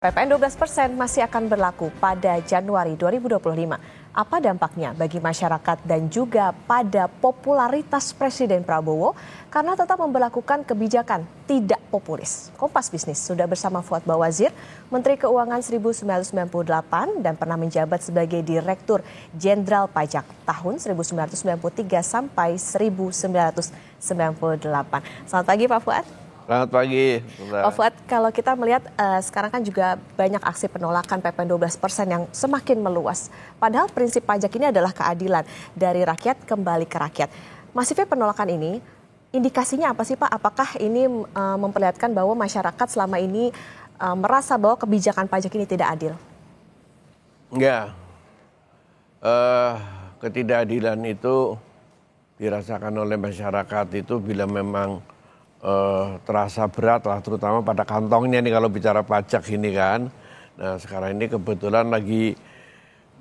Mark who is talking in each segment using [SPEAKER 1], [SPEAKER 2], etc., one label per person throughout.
[SPEAKER 1] PPN 12% masih akan berlaku pada Januari 2025. Apa dampaknya bagi masyarakat dan juga pada popularitas Presiden Prabowo karena tetap memberlakukan kebijakan tidak populis? Kompas Bisnis sudah bersama Fuad Bawazir, Menteri Keuangan 1998 dan pernah menjabat sebagai Direktur Jenderal Pajak tahun 1993 sampai 1998. Selamat pagi Pak Fuad.
[SPEAKER 2] Selamat pagi.
[SPEAKER 1] Pak Fuad, kalau kita melihat sekarang kan juga banyak aksi penolakan PPN 12% yang semakin meluas. Padahal prinsip pajak ini adalah keadilan dari rakyat kembali ke rakyat. Masifnya penolakan ini, indikasinya apa sih Pak? Apakah ini memperlihatkan bahwa masyarakat selama ini merasa bahwa kebijakan pajak ini tidak adil?
[SPEAKER 2] Enggak. Ketidakadilan itu dirasakan oleh masyarakat itu bila memang terasa berat lah, terutama pada kantongnya nih kalau bicara pajak ini kan. Nah sekarang ini kebetulan lagi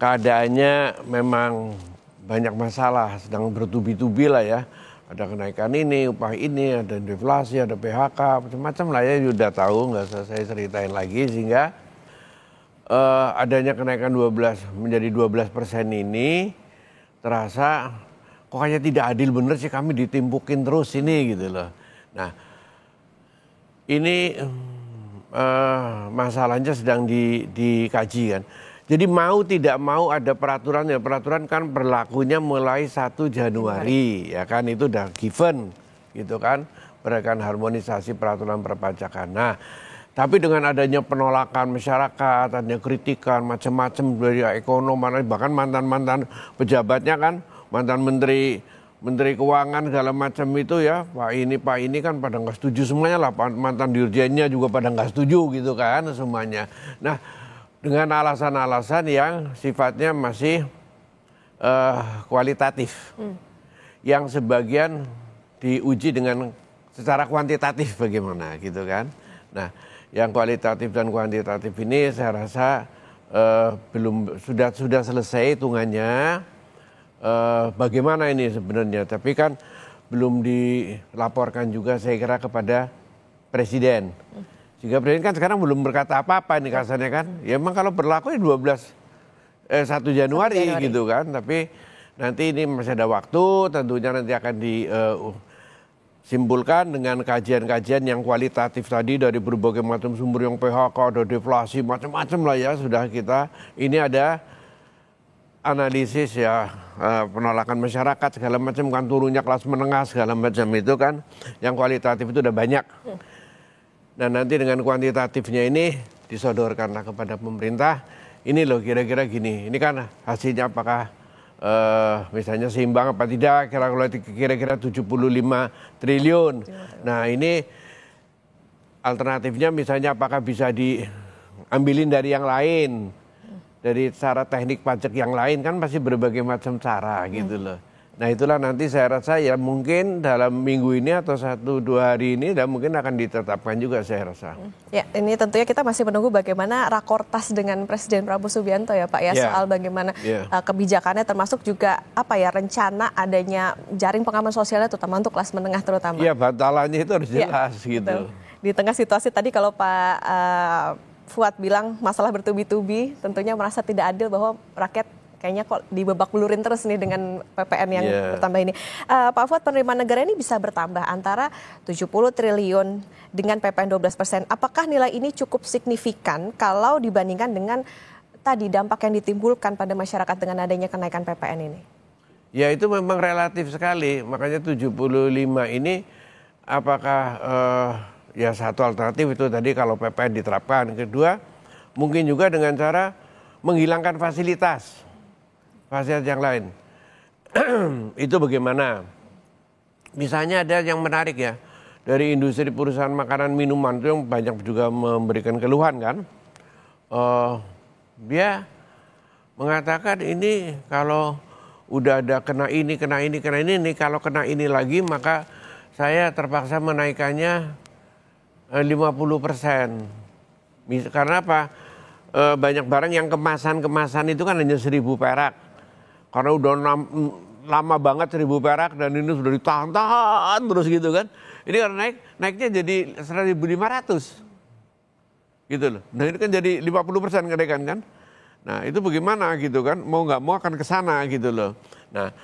[SPEAKER 2] keadaannya memang banyak masalah, sedang bertubi-tubi lah ya. Ada kenaikan ini, upah ini, ada deflasi, ada PHK, macam-macam lah ya, sudah tahu, nggak usah saya ceritain lagi. Sehingga adanya kenaikan 12 menjadi 12% ini terasa kok kayaknya tidak adil bener sih, kami ditimpukin terus ini gitu loh. Nah, ini masalahnya sedang dikaji kan. Jadi mau tidak mau ada peraturan, ya peraturan kan berlakunya mulai 1 Januari, ya kan itu udah given gitu kan, berdasarkan harmonisasi peraturan perpajakan. Nah, tapi dengan adanya penolakan masyarakat, adanya kritikan macam-macam dari ekonom, bahkan mantan-mantan pejabatnya kan, mantan Menteri Keuangan segala macam itu ya, Pak ini kan pada nggak setuju semuanya lah, mantan dirjennya juga pada nggak setuju gitu kan semuanya. Nah dengan alasan-alasan yang sifatnya masih kualitatif, yang sebagian diuji dengan secara kuantitatif bagaimana gitu kan. Nah yang kualitatif dan kuantitatif ini saya rasa belum sudah selesai hitungannya. Bagaimana ini sebenarnya, tapi kan belum dilaporkan juga saya kira kepada Presiden. Sehingga Presiden kan sekarang belum berkata apa-apa nih kasarnya kan. Ya emang kalau berlaku ya 1 Januari gitu kan. Tapi nanti ini masih ada waktu, tentunya nanti akan disimpulkan dengan kajian-kajian yang kualitatif tadi dari berbagai macam sumber, yang PHK, ada deflasi, macam-macam lah ya sudah kita. Ini ada analisis ya, penolakan masyarakat segala macam kan, turunnya kelas menengah segala macam itu kan, yang kualitatif itu udah banyak. Dan nanti dengan kuantitatifnya ini disodorkanlah kepada pemerintah, ini loh kira-kira gini, ini kan hasilnya apakah misalnya seimbang apa tidak, kira-kira 75 triliun. Nah ini alternatifnya misalnya apakah bisa diambilin dari yang lain, dari cara teknik pajak yang lain kan masih berbagai macam cara gitu loh. Nah itulah nanti saya rasa ya mungkin dalam minggu ini atau 1-2 hari ini dan mungkin akan ditetapkan juga saya rasa.
[SPEAKER 1] Ya ini tentunya kita masih menunggu bagaimana rakortas dengan Presiden Prabowo Subianto ya Pak ya, soal bagaimana kebijakannya, termasuk juga apa ya rencana adanya jaring pengaman sosialnya terutama untuk kelas menengah terutama.
[SPEAKER 2] Iya bantalannya itu harus jelas gitu.
[SPEAKER 1] Di tengah situasi tadi kalau Pak Fuad bilang masalah bertubi-tubi, tentunya merasa tidak adil bahwa rakyat kayaknya kok dibebak belurin terus nih dengan PPN yang bertambah ini. Pak Fuad, penerimaan negara ini bisa bertambah antara 70 triliun dengan PPN 12%. Apakah nilai ini cukup signifikan kalau dibandingkan dengan tadi dampak yang ditimbulkan pada masyarakat dengan adanya kenaikan PPN ini?
[SPEAKER 2] Ya itu memang relatif sekali, makanya 75 ini apakah ya satu alternatif itu tadi kalau PPN diterapkan. Kedua, mungkin juga dengan cara menghilangkan fasilitas yang lain. Itu bagaimana? Misalnya ada yang menarik ya, dari industri perusahaan makanan minuman itu yang banyak juga memberikan keluhan kan. Dia mengatakan ini kalau udah ada kena ini, kalau kena ini lagi maka saya terpaksa menaikkannya 50%. Karena apa? Banyak barang yang kemasan itu kan hanya 1.000 perak. Karena udah lama banget 1.000 perak dan ini sudah ditahan terus gitu kan. Ini karena naiknya jadi 1.500. gitu loh. Nah ini kan jadi 50% kenaikan kan. Nah itu bagaimana gitu kan, mau nggak mau akan ke sana gitu loh. Nah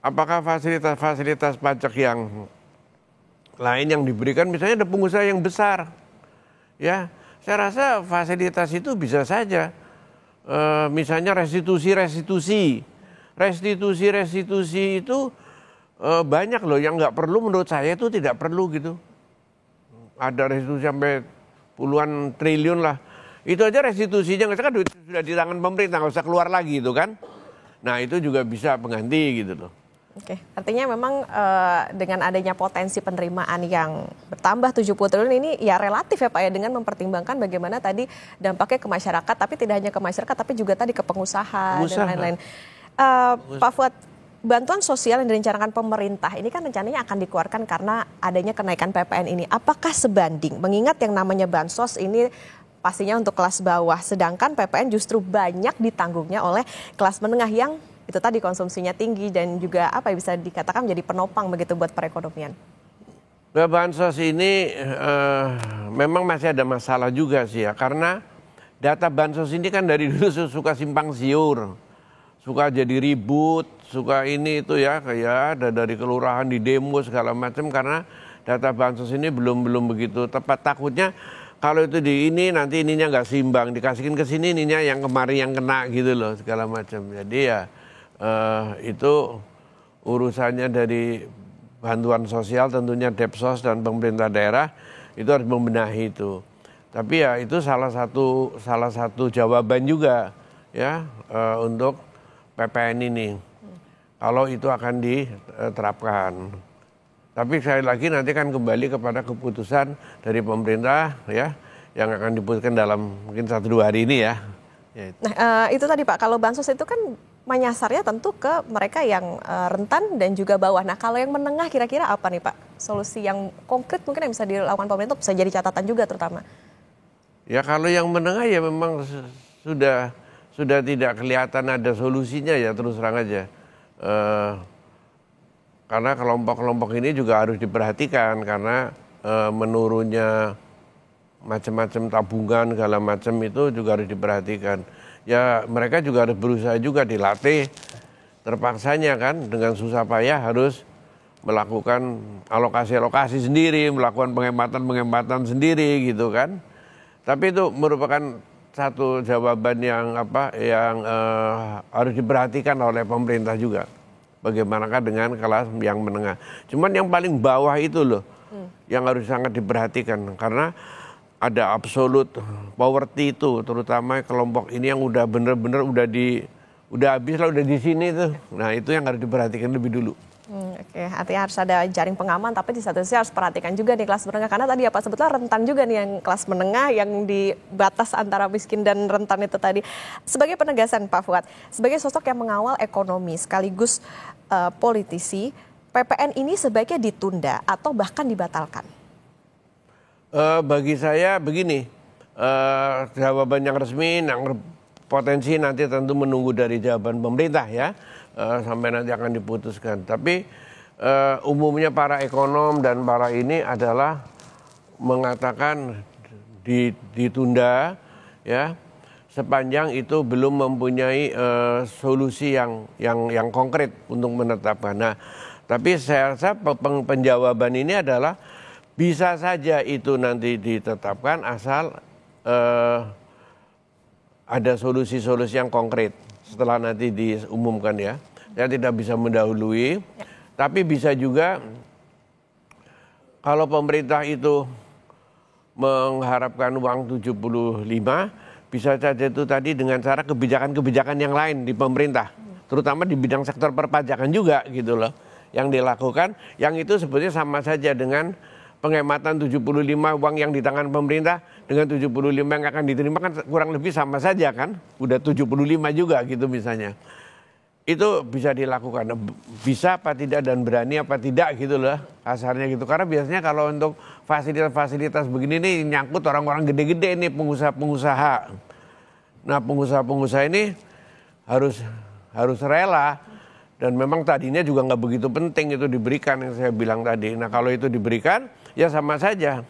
[SPEAKER 2] apakah fasilitas-fasilitas pajak yang lain yang diberikan, misalnya ada pengusaha yang besar, ya saya rasa fasilitas itu bisa saja. Misalnya restitusi itu banyak loh yang nggak perlu, menurut saya itu tidak perlu gitu. Ada restitusi sampai puluhan triliun lah. Itu aja restitusinya nggak, kan duit sudah di tangan pemerintah, nggak usah keluar lagi itu kan. Nah itu juga bisa pengganti gitu loh.
[SPEAKER 1] Oke, artinya memang dengan adanya potensi penerimaan yang bertambah 70 triliun ini ya relatif ya Pak ya, dengan mempertimbangkan bagaimana tadi dampaknya ke masyarakat, tapi tidak hanya ke masyarakat tapi juga tadi ke pengusaha. Dan lain-lain. Pak Fuad, bantuan sosial yang direncanakan pemerintah ini kan rencananya akan dikeluarkan karena adanya kenaikan PPN ini. Apakah sebanding? Mengingat yang namanya bansos ini pastinya untuk kelas bawah, sedangkan PPN justru banyak ditanggungnya oleh kelas menengah yang itu tadi konsumsinya tinggi dan juga apa ya, bisa dikatakan menjadi penopang begitu buat perekonomian.
[SPEAKER 2] Nah, bansos ini memang masih ada masalah juga sih ya, karena data bansos ini kan dari dulu suka simpang siur, suka jadi ribut, suka ini itu ya, kayak ada dari kelurahan di demo segala macam, karena data bansos ini belum begitu tepat. Takutnya kalau itu di ini nanti ininya nggak seimbang, dikasihin ke sini ininya yang kemarin yang kena gitu loh segala macam. Jadi ya itu urusannya dari bantuan sosial, tentunya Depsos dan pemerintah daerah itu harus membenahi itu. Tapi ya itu salah satu jawaban juga ya untuk PPN ini. Kalau itu akan diterapkan. Tapi sekali lagi nanti kan kembali kepada keputusan dari pemerintah ya, yang akan diputuskan dalam mungkin 1-2 hari ini ya.
[SPEAKER 1] Nah itu tadi Pak, kalau bansos itu kan menyasarnya tentu ke mereka yang rentan dan juga bawah. Nah kalau yang menengah kira-kira apa nih Pak? Solusi yang konkret mungkin yang bisa dilakukan pemerintah, bisa jadi catatan juga terutama. Ya
[SPEAKER 2] kalau yang menengah ya memang sudah tidak kelihatan ada solusinya ya, terus terang aja. Karena kelompok-kelompok ini juga harus diperhatikan karena menurunnya macam-macam tabungan segala macam itu juga harus diperhatikan. Ya mereka juga harus berusaha juga, dilatih terpaksanya kan dengan susah payah harus melakukan alokasi sendiri, melakukan penghematan sendiri gitu kan. Tapi itu merupakan satu jawaban yang harus diperhatikan oleh pemerintah juga. Bagaimanakah dengan kelas yang menengah. Cuman yang paling bawah itu loh yang harus sangat diperhatikan, karena ada absolute poverty itu, terutama kelompok ini yang udah bener-bener udah habis lah, udah di sini tuh. Nah itu yang harus diperhatikan lebih dulu.
[SPEAKER 1] Oke, artinya harus ada jaring pengaman, tapi di satu sisi harus perhatikan juga nih kelas menengah, karena tadi apa sebetulnya rentan juga nih yang kelas menengah yang di batas antara miskin dan rentan itu tadi. Sebagai penegasan Pak Fuad, sebagai sosok yang mengawal ekonomi sekaligus politisi, PPN ini sebaiknya ditunda atau bahkan dibatalkan?
[SPEAKER 2] Bagi saya begini, jawaban yang resmi, yang potensi nanti tentu menunggu dari jawaban pemerintah ya. Sampai nanti akan diputuskan. Tapi umumnya para ekonom dan para ini adalah mengatakan ditunda ya, sepanjang itu belum mempunyai solusi yang konkret untuk menetapkan. Nah, tapi saya rasa penjawaban ini adalah bisa saja itu nanti ditetapkan asal ada solusi-solusi yang konkret setelah nanti diumumkan ya. Saya tidak bisa mendahului, tapi bisa juga kalau pemerintah itu mengharapkan uang 75, bisa saja itu tadi dengan cara kebijakan-kebijakan yang lain di pemerintah, terutama di bidang sektor perpajakan juga gitu loh, yang dilakukan, yang itu sebetulnya sama saja dengan penghematan 75 uang yang di tangan pemerintah dengan 75 yang akan diterima kan kurang lebih sama saja kan, udah 75 juga gitu misalnya. Itu bisa dilakukan, bisa apa tidak dan berani apa tidak gitu loh kasarnya gitu. Karena biasanya kalau untuk fasilitas-fasilitas begini nih nyangkut orang-orang gede-gede nih, pengusaha-pengusaha. Nah pengusaha-pengusaha ini harus rela, dan memang tadinya juga nggak begitu penting itu diberikan yang saya bilang tadi. Nah kalau itu diberikan ya sama saja.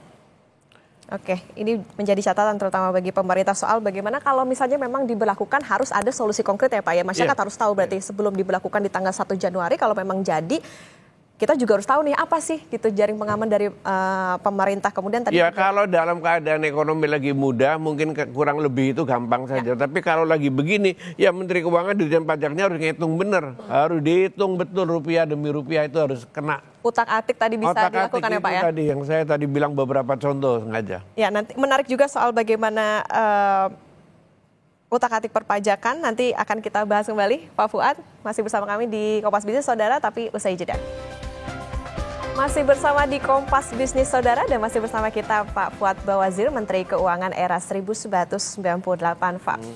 [SPEAKER 1] Oke, ini menjadi catatan terutama bagi pemerintah soal bagaimana kalau misalnya memang diberlakukan harus ada solusi konkret ya Pak ya. Masyarakat harus tahu berarti sebelum diberlakukan di tanggal 1 Januari kalau memang jadi kita juga harus tahu nih apa sih gitu jaring pengaman dari pemerintah. Kemudian tadi
[SPEAKER 2] ya kalau dalam keadaan ekonomi lagi mudah mungkin kurang lebih itu gampang saja. Tapi kalau lagi begini ya Menteri Keuangan Dirjen Pajaknya harus ngitung bener. Harus dihitung betul rupiah demi rupiah itu harus kena.
[SPEAKER 1] Utak-atik tadi bisa dilakukan ya Pak ya?
[SPEAKER 2] Tadi yang saya tadi bilang beberapa contoh sengaja.
[SPEAKER 1] Ya nanti menarik juga soal bagaimana utak-atik perpajakan nanti akan kita bahas kembali. Pak Fuad masih bersama kami di Kompas Bisnis Saudara tapi usai jeda. Masih bersama di Kompas Bisnis Saudara dan masih bersama kita Pak Fuad Bawazir, Menteri Keuangan era 1998.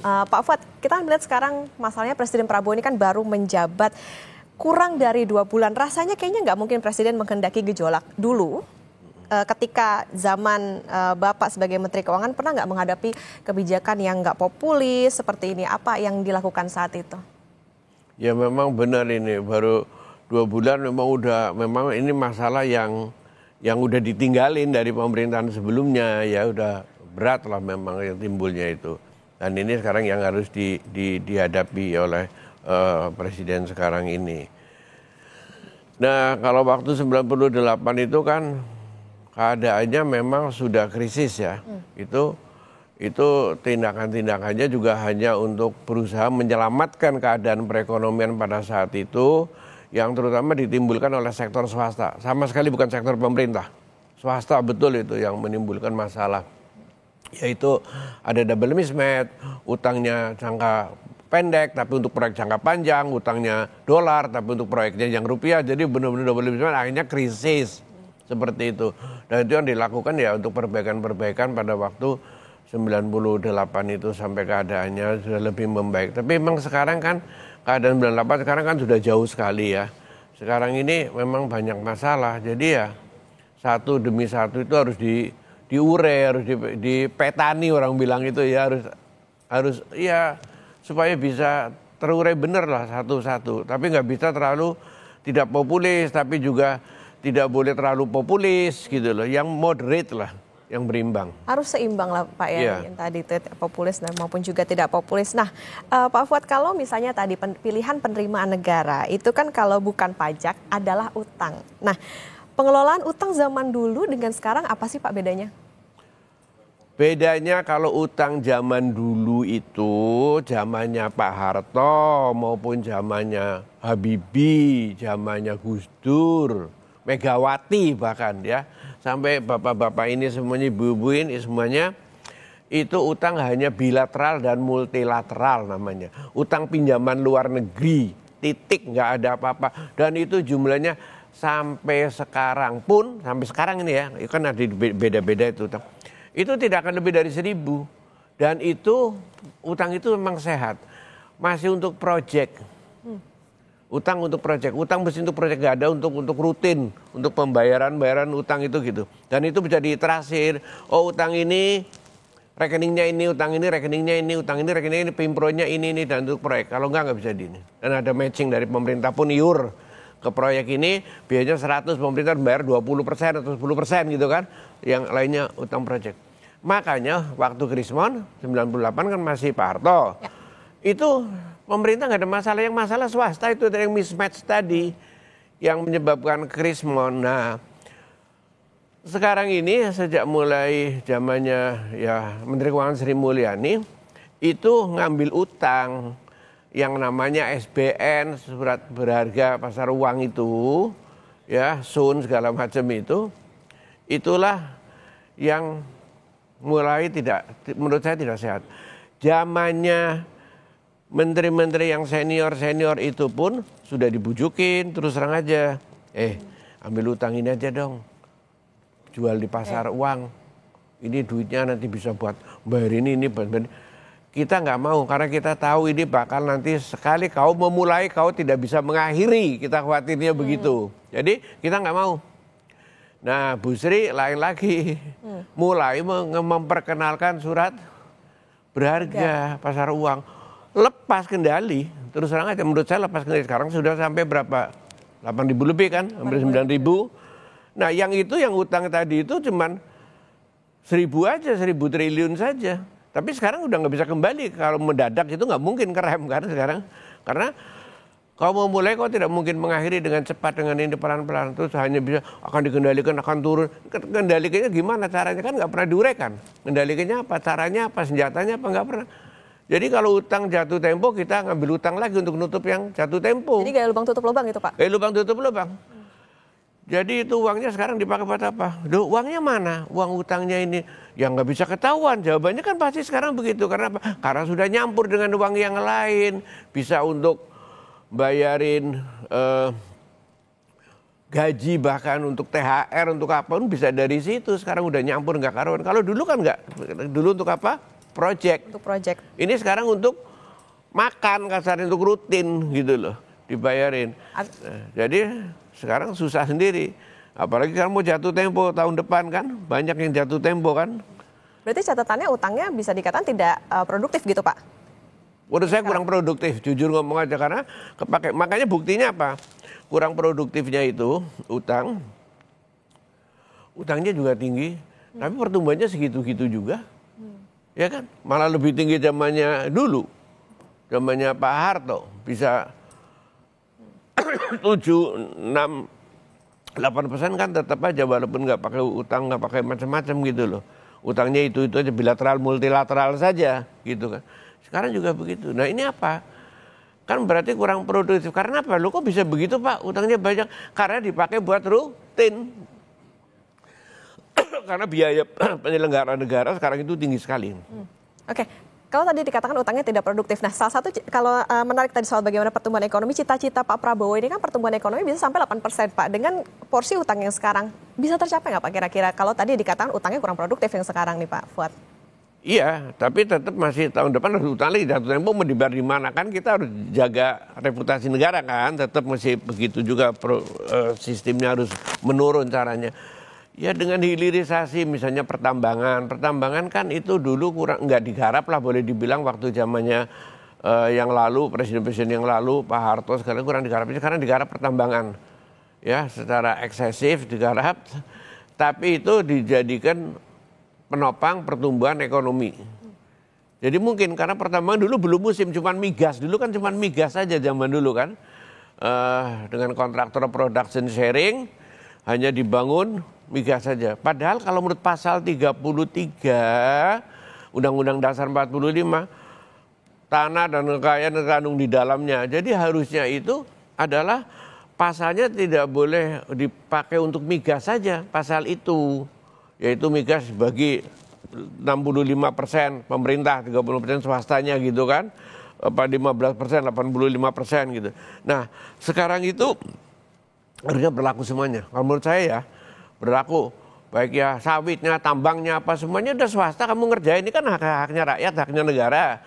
[SPEAKER 1] Pak Fuad, kita melihat sekarang masalahnya Presiden Prabowo ini kan baru menjabat kurang dari 2 bulan. Rasanya kayaknya nggak mungkin Presiden menghendaki gejolak dulu. Ketika zaman Bapak sebagai Menteri Keuangan pernah nggak menghadapi kebijakan yang nggak populis seperti ini? Apa yang dilakukan saat itu?
[SPEAKER 2] Ya memang benar ini baru 2 bulan memang ini masalah yang udah ditinggalin dari pemerintahan sebelumnya ya udah berat lah memang yang timbulnya itu. Dan ini sekarang yang harus dihadapi oleh Presiden sekarang ini. Nah kalau waktu 98 itu kan keadaannya memang sudah krisis ya. Itu tindakan-tindakannya juga hanya untuk berusaha menyelamatkan keadaan perekonomian pada saat itu yang terutama ditimbulkan oleh sektor swasta. Sama sekali bukan sektor pemerintah. Swasta betul itu yang menimbulkan masalah. Yaitu ada double mismatch, utangnya jangka pendek tapi untuk proyek jangka panjang, utangnya dolar tapi untuk proyeknya yang rupiah. Jadi benar-benar double mismatch akhirnya krisis. Seperti itu. Dan itu yang dilakukan ya untuk perbaikan-perbaikan pada waktu 98 itu sampai keadaannya sudah lebih membaik. Tapi memang sekarang kan keadaan 98 sekarang kan sudah jauh sekali ya. Sekarang ini memang banyak masalah. Jadi ya satu demi satu itu harus diurai, harus dipetani orang bilang itu ya harus ya supaya bisa terurai benar lah satu-satu. Tapi nggak bisa terlalu tidak populis tapi juga tidak boleh terlalu populis gitu loh. Yang moderate lah. Yang berimbang. Harus
[SPEAKER 1] seimbang lah Pak ya, yang tadi itu populis dan maupun juga tidak populis. Nah Pak Fuad kalau misalnya tadi pilihan penerimaan negara itu kan kalau bukan pajak adalah utang. Nah pengelolaan utang zaman dulu dengan sekarang apa sih Pak bedanya?
[SPEAKER 2] Bedanya kalau utang zaman dulu itu zamannya Pak Harto maupun zamannya Habibie, zamannya Gus Dur, Megawati bahkan ya. Sampai bapak-bapak ini semuanya, ibu-ibu ini semuanya, itu utang hanya bilateral dan multilateral namanya. Utang pinjaman luar negeri, titik, nggak ada apa-apa. Dan itu jumlahnya sampai sekarang pun, sampai sekarang ini ya, kan ada beda-beda itu utang. Itu tidak akan lebih dari 1.000. Dan itu, utang itu memang sehat. Masih untuk proyek. Utang untuk proyek, utang mesti untuk proyek, gak ada untuk rutin, untuk pembayaran utang itu gitu. Dan itu bisa diiterasi, oh utang ini rekeningnya ini, utang ini rekeningnya ini, utang ini rekeningnya ini, pimpronya ini dan untuk proyek. Kalau nggak bisa di ini. Dan ada matching dari pemerintah pun iur ke proyek ini, biayanya 100, pemerintah bayar 20% atau 10% gitu kan. Yang lainnya utang proyek. Makanya waktu Krismon 98 kan masih Pak Harto. Ya. Itu pemerintah nggak ada masalah, yang masalah swasta itu yang mismatch tadi yang menyebabkan Krismon. Nah, sekarang ini sejak mulai zamannya ya Menteri Keuangan Sri Mulyani itu ngambil utang yang namanya SBN, surat berharga pasar uang itu, ya SUN segala macam itu, itulah yang mulai menurut saya tidak sehat. Zamannya menteri-menteri yang senior itu pun sudah dibujukin terus terang aja. Ambil utang ini aja dong. Jual di pasar uang. Ini duitnya nanti bisa buat bayar ini. Kita nggak mau karena kita tahu ini bakal nanti sekali kau memulai kau tidak bisa mengakhiri. Kita khawatirnya begitu. Jadi kita nggak mau. Nah Bu Sri lain lagi. Mulai memperkenalkan surat berharga pasar uang. Lepas kendali, terus terang aja menurut saya lepas kendali. Sekarang sudah sampai berapa? 8.000 lebih kan, hampir 9.000. Nah yang itu yang utang tadi itu cuman aja, 1.000 triliun saja. Tapi sekarang udah nggak bisa kembali. Kalau mendadak itu nggak mungkin kerem kan sekarang. Karena kalau mau mulai kok tidak mungkin mengakhiri dengan cepat, dengan ini pelan-pelan. Terus hanya bisa akan dikendalikan, akan turun. Kendalikannya gimana caranya, kan nggak pernah diuraikan. Kendalikannya apa, caranya apa, senjatanya apa, nggak pernah. Jadi kalau utang jatuh tempo, kita ngambil utang lagi untuk nutup yang jatuh tempo.
[SPEAKER 1] Jadi kayak lubang tutup lubang itu Pak?
[SPEAKER 2] Kayak lubang tutup lubang. Jadi itu uangnya sekarang dipakai buat apa? Duh, uangnya mana? Uang utangnya ini yang nggak bisa ketahuan. Jawabannya kan pasti sekarang begitu. Karena apa? Karena sudah nyampur dengan uang yang lain. Bisa untuk bayarin gaji, bahkan untuk THR, untuk apa pun bisa dari situ. Sekarang udah nyampur, nggak karuan. Kalau dulu kan nggak. Dulu untuk apa? Project.
[SPEAKER 1] Untuk project.
[SPEAKER 2] Ini sekarang untuk makan, kasarnya untuk rutin gitu loh. Dibayarin. Jadi sekarang susah sendiri. Apalagi kan mau jatuh tempo tahun depan kan. Banyak yang jatuh tempo kan.
[SPEAKER 1] Berarti catatannya utangnya bisa dikatakan tidak produktif gitu Pak?
[SPEAKER 2] Menurut saya kurang produktif, jujur ngomong aja. Karena kepake. Makanya buktinya apa? Kurang produktifnya itu utang. Utangnya juga tinggi. Tapi pertumbuhannya segitu-gitu juga. Ya kan? Malah lebih tinggi zamannya dulu. Zamannya Pak Harto. Bisa 7, 6, 8% kan tetap aja walaupun nggak pakai utang, nggak pakai macam-macam gitu loh. Utangnya itu aja bilateral, multilateral saja gitu kan. Sekarang juga begitu. Nah ini apa? Kan berarti kurang produktif. Karena apa? Lo kok bisa begitu Pak? Utangnya banyak. Karena dipakai buat rutin. Karena biaya penyelenggaraan negara sekarang itu tinggi sekali.
[SPEAKER 1] Oke. Kalau tadi dikatakan utangnya tidak produktif, nah salah satu kalau menarik tadi soal bagaimana pertumbuhan ekonomi, cita-cita Pak Prabowo ini kan pertumbuhan ekonomi bisa sampai 8% Pak. Dengan porsi utang yang sekarang, bisa tercapai nggak Pak kira-kira? Kalau tadi dikatakan utangnya kurang produktif yang sekarang nih Pak Fuad.
[SPEAKER 2] Iya, tapi tetap masih tahun depan harus utang lagi. Jatuh tempo mau dibayar di mana kan, kita harus jaga reputasi negara kan. Tetap masih begitu juga sistemnya harus menurun caranya. Ya dengan hilirisasi misalnya pertambangan kan itu dulu kurang nggak digarap lah boleh dibilang waktu zamannya yang lalu presiden-presiden yang lalu Pak Harto sekarang kurang digarap. Sekarang digarap pertambangan ya secara eksesif digarap, tapi itu dijadikan penopang pertumbuhan ekonomi. Jadi mungkin karena pertambangan dulu belum musim cuman migas, dulu kan cuman migas saja zaman dulu kan dengan kontraktor production sharing hanya dibangun migas saja. Padahal kalau menurut pasal 33 Undang-Undang Dasar 45 tanah dan kekayaan terkandung di dalamnya. Jadi harusnya itu adalah pasalnya tidak boleh dipakai untuk migas saja pasal itu. Yaitu migas bagi 65% pemerintah, 30% swastanya gitu kan. Apa 15%, 85% gitu. Nah, sekarang itu harusnya berlaku semuanya. Kalau menurut saya ya berlaku baik ya sawitnya, tambangnya apa semuanya udah swasta kamu ngerjain, ini kan haknya rakyat, haknya negara.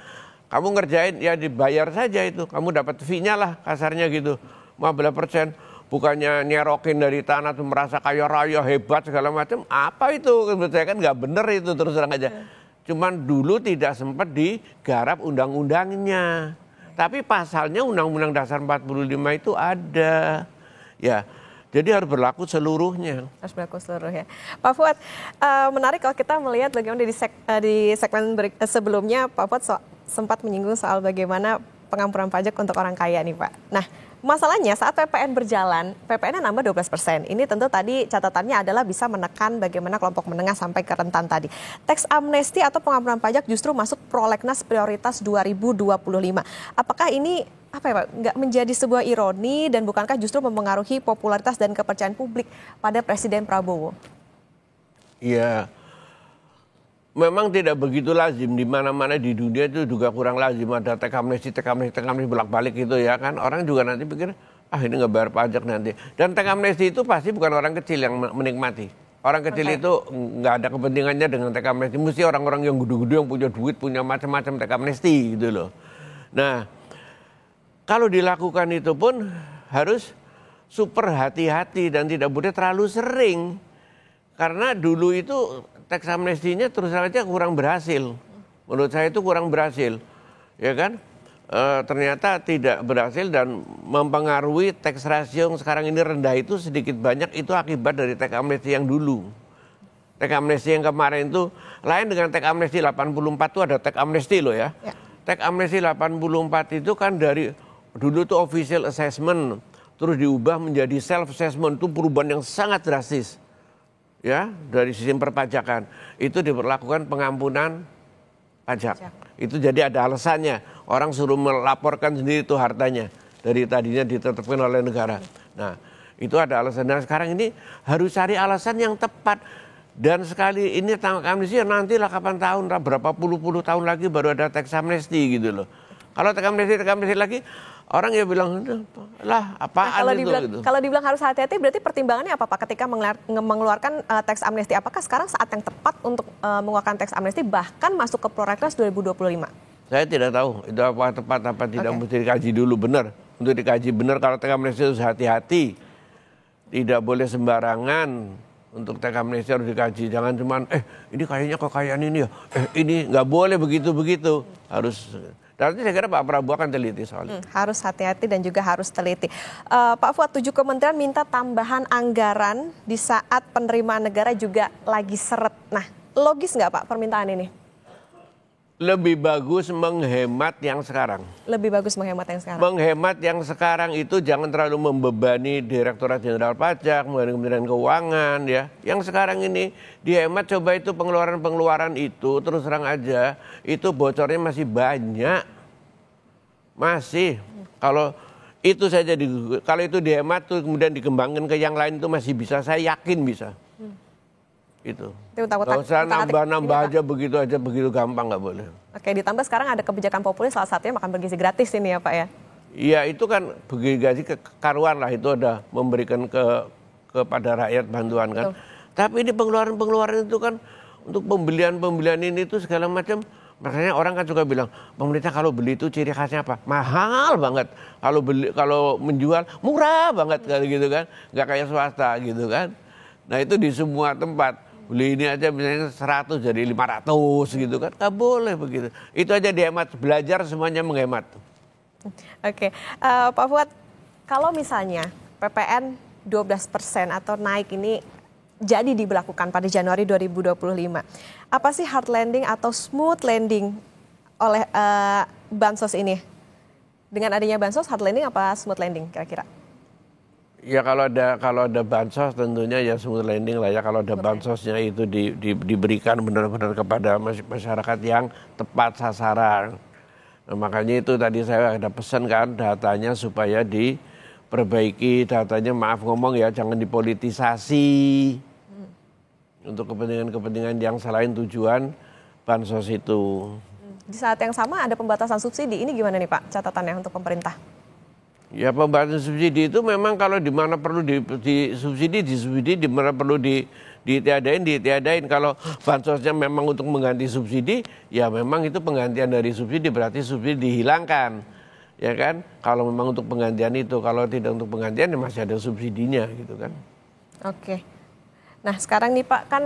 [SPEAKER 2] Kamu ngerjain ya dibayar saja itu, kamu dapat fee-nya lah kasarnya gitu. 15%, bukannya nyerokin dari tanah tuh merasa kaya raya hebat segala macam. Apa itu? Menurut saya kan nggak bener itu terus terang aja. Cuman dulu tidak sempat digarap undang-undangnya. Tapi pasalnya Undang-Undang Dasar 45 itu ada. Ya. Jadi harus berlaku seluruhnya.
[SPEAKER 1] Harus berlaku seluruhnya. Pak Fuad, menarik kalau kita melihat bagaimana di segmen sebelumnya Pak Fuad sempat menyinggung soal bagaimana pengampunan pajak untuk orang kaya nih Pak. Nah, masalahnya saat PPN berjalan, PPN-nya nambah 12%. Ini tentu tadi catatannya adalah bisa menekan bagaimana kelompok menengah sampai ke rentan tadi. Teks amnesti atau pengampunan pajak justru masuk prolegnas prioritas 2025. Apakah ini nggak menjadi sebuah ironi dan bukankah justru mempengaruhi popularitas dan kepercayaan publik pada Presiden Prabowo?
[SPEAKER 2] Iya, memang tidak begitu lazim di mana-mana di dunia itu juga kurang lazim ada teks amnesti bolak-balik gitu ya kan. Orang juga nanti pikir ini nggak bayar pajak nanti. Dan teks amnesti itu pasti bukan orang kecil yang menikmati. Orang kecil itu nggak ada kepentingannya dengan teks amnesti. Mesti orang-orang yang gede-gede yang punya duit, punya macam-macam teks amnesti gitu loh. Nah, kalau dilakukan itu pun harus super hati-hati dan tidak boleh terlalu sering. Karena dulu itu teks amnestinya terus saja kurang berhasil. Menurut saya itu kurang berhasil. Ya kan? Ternyata tidak berhasil dan mempengaruhi teks rasio yang sekarang ini rendah itu sedikit banyak itu akibat dari teks amnesti yang dulu. Teks amnesti yang kemarin itu lain dengan teks amnesti 84 itu ada teks amnesti loh ya. Teks amnesti 84 itu kan dari dulu tuh official assessment terus diubah menjadi self assessment, itu perubahan yang sangat drastis. Ya, dari sistem perpajakan itu diberlakukan pengampunan pajak. Itu jadi ada alasannya. Orang suruh melaporkan sendiri itu hartanya dari tadinya ditetapkan oleh negara. Nah, itu ada alasan. Nah, sekarang ini harus cari alasan yang tepat. Dan sekali ini tanggal amnesti ya nantilah kapan tahun, berapa puluh tahun lagi baru ada teks amnesti gitu loh. Kalau teks amnesti lagi orang ya bilang lah apaan
[SPEAKER 1] kalau
[SPEAKER 2] itu
[SPEAKER 1] dibilang,
[SPEAKER 2] gitu.
[SPEAKER 1] Kalau dibilang harus hati-hati berarti pertimbangannya apa Pak ketika mengeluarkan teks amnesti? Apakah sekarang saat yang tepat untuk mengeluarkan teks amnesti bahkan masuk ke Prolegnas 2025?
[SPEAKER 2] Saya tidak tahu itu apa tepat apa tidak, mesti dikaji dulu benar. Untuk dikaji benar kalau teks amnesti harus hati-hati. Tidak boleh sembarangan. Untuk teks amnesti harus dikaji. Jangan cuman ini kayaknya kekayaan ini ya. Ini nggak boleh begitu. Harus. Dan saya kira Pak Prabowo akan teliti soalnya.
[SPEAKER 1] Harus hati-hati dan juga harus teliti. Pak Fuad, 7 kementerian minta tambahan anggaran di saat penerimaan negara juga lagi seret. Nah, logis nggak Pak permintaan ini?
[SPEAKER 2] Lebih bagus menghemat yang sekarang.
[SPEAKER 1] Lebih bagus menghemat yang sekarang.
[SPEAKER 2] Menghemat yang sekarang itu jangan terlalu membebani Direktorat Jenderal Pajak, Kementerian Keuangan ya. Yang sekarang ini dihemat, coba itu pengeluaran itu terus terang aja itu bocornya masih banyak. Masih. Kalau itu saja kalau itu dihemat tuh kemudian dikembangkan ke yang lain itu masih bisa, saya yakin bisa. Itu. Nggak usah nambah-nambah aja begitu gampang, nggak boleh.
[SPEAKER 1] Oke, ditambah sekarang ada kebijakan populis salah satunya makan bergizi gratis ini ya Pak ya?
[SPEAKER 2] Iya itu kan bergizi kekaruan lah, itu ada memberikan kepada rakyat bantuan kan. Tapi ini pengeluaran itu kan untuk pembelian ini itu segala macam. Makanya orang kan juga bilang pemerintah kalau beli itu ciri khasnya apa? Mahal banget. Kalau menjual murah banget kayak gitu kan, nggak kayak swasta gitu kan. Nah itu di semua tempat. Beli ini aja misalnya 100 jadi 500 gitu kan. Nggak boleh begitu. Itu aja dihemat. Belajar semuanya menghemat.
[SPEAKER 1] Oke. Pak Fuad, kalau misalnya PPN 12% atau naik ini jadi diberlakukan pada Januari 2025. Apa sih hard landing atau smooth landing oleh Bansos ini? Dengan adanya Bansos, hard landing apa smooth landing kira-kira?
[SPEAKER 2] Ya kalau ada bansos tentunya ya smooth landing lah ya. Kalau ada bansosnya itu diberikan benar-benar kepada masyarakat yang tepat sasaran. Nah, makanya itu tadi saya ada pesan kan datanya supaya diperbaiki datanya, maaf ngomong ya, jangan dipolitisasi untuk kepentingan yang selain tujuan bansos itu.
[SPEAKER 1] Di saat yang sama ada pembatasan subsidi, ini gimana nih Pak catatannya untuk pemerintah?
[SPEAKER 2] Ya pembatasan subsidi itu memang kalau di mana perlu disubsidi, di mana perlu ditiadain. Kalau bansosnya memang untuk mengganti subsidi, ya memang itu penggantian dari subsidi, berarti subsidi dihilangkan. Ya kan? Kalau memang untuk penggantian itu, kalau tidak untuk penggantian ya masih ada subsidinya gitu kan.
[SPEAKER 1] Oke. Nah sekarang nih Pak kan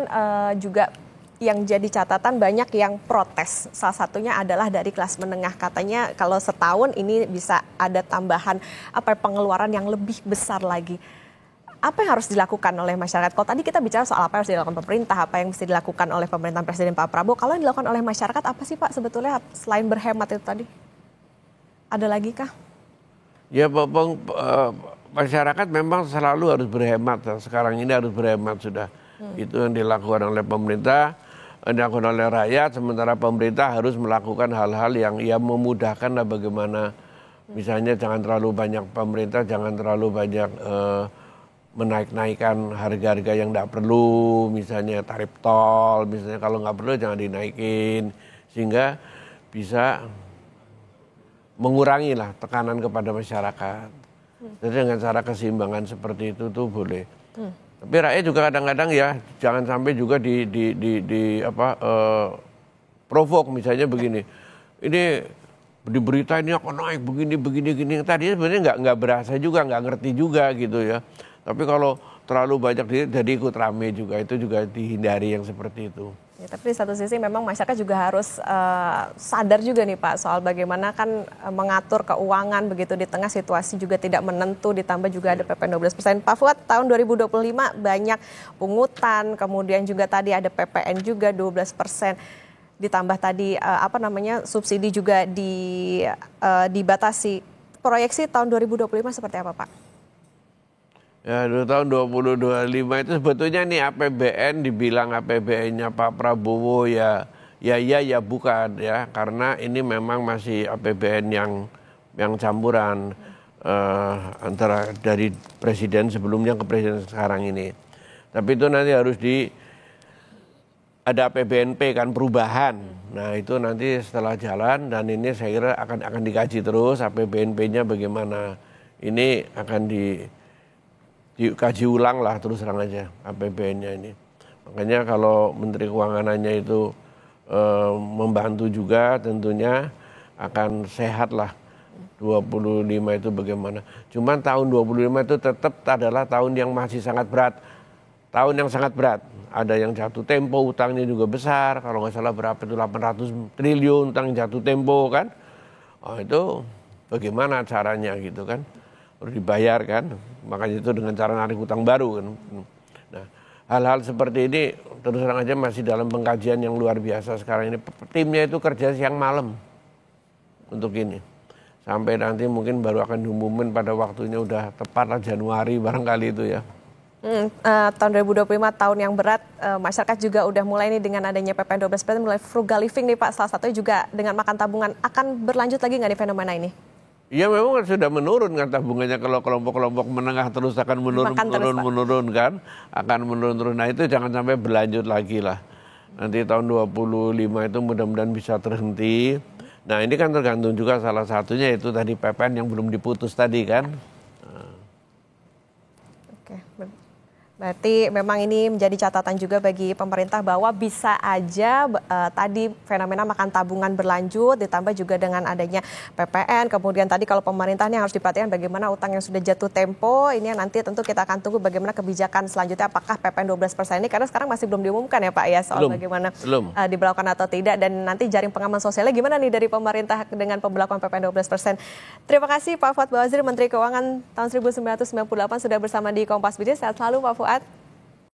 [SPEAKER 1] juga yang jadi catatan banyak yang protes. Salah satunya adalah dari kelas menengah, katanya kalau setahun ini bisa ada tambahan pengeluaran yang lebih besar lagi. Apa yang harus dilakukan oleh masyarakat? Kalau tadi kita bicara soal apa yang harus dilakukan pemerintah, apa yang mesti dilakukan oleh pemerintahan Presiden Pak Prabowo. Kalau yang dilakukan oleh masyarakat apa sih Pak sebetulnya selain berhemat itu tadi? Ada lagi kah?
[SPEAKER 2] Ya masyarakat memang selalu harus berhemat. Sekarang ini harus berhemat sudah. Itu yang dilakukan oleh pemerintah, dilakukan oleh rakyat, sementara pemerintah harus melakukan hal-hal yang ya memudahkan lah bagaimana. Misalnya jangan terlalu banyak pemerintah, jangan terlalu banyak menaik-naikkan harga-harga yang tidak perlu, misalnya tarif tol, misalnya kalau nggak perlu jangan dinaikin, sehingga bisa mengurangi lah tekanan kepada masyarakat. Jadi dengan cara keseimbangan seperti itu tuh boleh. Tapi rakyat juga kadang-kadang ya jangan sampai juga provok, misalnya begini. Ini di berita ini akan naik begini. Tadinya sebenarnya nggak berasa juga, nggak ngerti juga gitu ya. Tapi kalau terlalu banyak jadi ikut rame juga, itu juga dihindari yang seperti itu.
[SPEAKER 1] Ya, tapi di satu sisi memang masyarakat juga harus sadar juga nih Pak soal bagaimana kan mengatur keuangan begitu di tengah situasi juga tidak menentu, ditambah juga ada PPN 12%. Pak Fuad, tahun 2025 banyak pungutan, kemudian juga tadi ada PPN juga 12%, ditambah tadi subsidi juga dibatasi. Proyeksi tahun 2025 seperti apa Pak?
[SPEAKER 2] Ya, di tahun 2025 itu sebetulnya nih APBN dibilang APBN-nya Pak Prabowo ya bukan ya, karena ini memang masih APBN yang campuran antara dari presiden sebelumnya ke presiden sekarang ini. Tapi itu nanti harus ada APBNP kan, perubahan. Nah itu nanti setelah jalan, dan ini saya kira akan dikaji terus APBNP-nya bagaimana. Ini akan dikaji ulang lah terus terang aja APBN-nya ini. Makanya kalau Menteri Keuangannya itu membantu juga, tentunya akan sehat lah 25 itu bagaimana. Cuman tahun 25 itu tetap adalah tahun yang masih sangat berat. Tahun yang sangat berat. Ada yang jatuh tempo, utangnya juga besar. Kalau nggak salah berapa itu 800 triliun utang jatuh tempo kan. Oh, itu bagaimana caranya gitu kan. Harus dibayar kan. Makanya itu dengan cara narik utang baru kan. Nah, hal-hal seperti ini terus terang aja masih dalam pengkajian yang luar biasa sekarang ini. Timnya itu kerja siang malam untuk ini. Sampai nanti mungkin baru akan diumumin pada waktunya udah tepat lah Januari barangkali itu ya.
[SPEAKER 1] Tahun 2025 tahun yang berat, masyarakat juga udah mulai nih dengan adanya PPN 12% mulai frugal living nih Pak, salah satunya juga dengan makan tabungan. Akan berlanjut lagi nggak nih fenomena ini?
[SPEAKER 2] Ya memang sudah menurun kan tabungannya, kalau kelompok-kelompok menengah terus akan menurun kan, akan menurun terus. Nah itu jangan sampai berlanjut lagi lah. Nanti tahun 25 itu mudah-mudahan bisa terhenti. Nah ini kan tergantung juga salah satunya itu tadi PPN yang belum diputus tadi kan.
[SPEAKER 1] Oke, berarti memang ini menjadi catatan juga bagi pemerintah bahwa bisa aja tadi fenomena makan tabungan berlanjut, ditambah juga dengan adanya PPN. Kemudian tadi kalau pemerintah ini harus diperhatikan bagaimana utang yang sudah jatuh tempo. Ini nanti tentu kita akan tunggu bagaimana kebijakan selanjutnya, apakah PPN 12% ini, karena sekarang masih belum diumumkan ya Pak ya soal bagaimana diberlakukan atau tidak. Dan nanti jaring pengaman sosialnya gimana nih dari pemerintah dengan pemberlakuan PPN 12%. Terima kasih Pak Fuad Bawazir, Menteri Keuangan tahun 1998 sudah bersama di Kompas Bisnis. Sehat selalu Pak Fuad.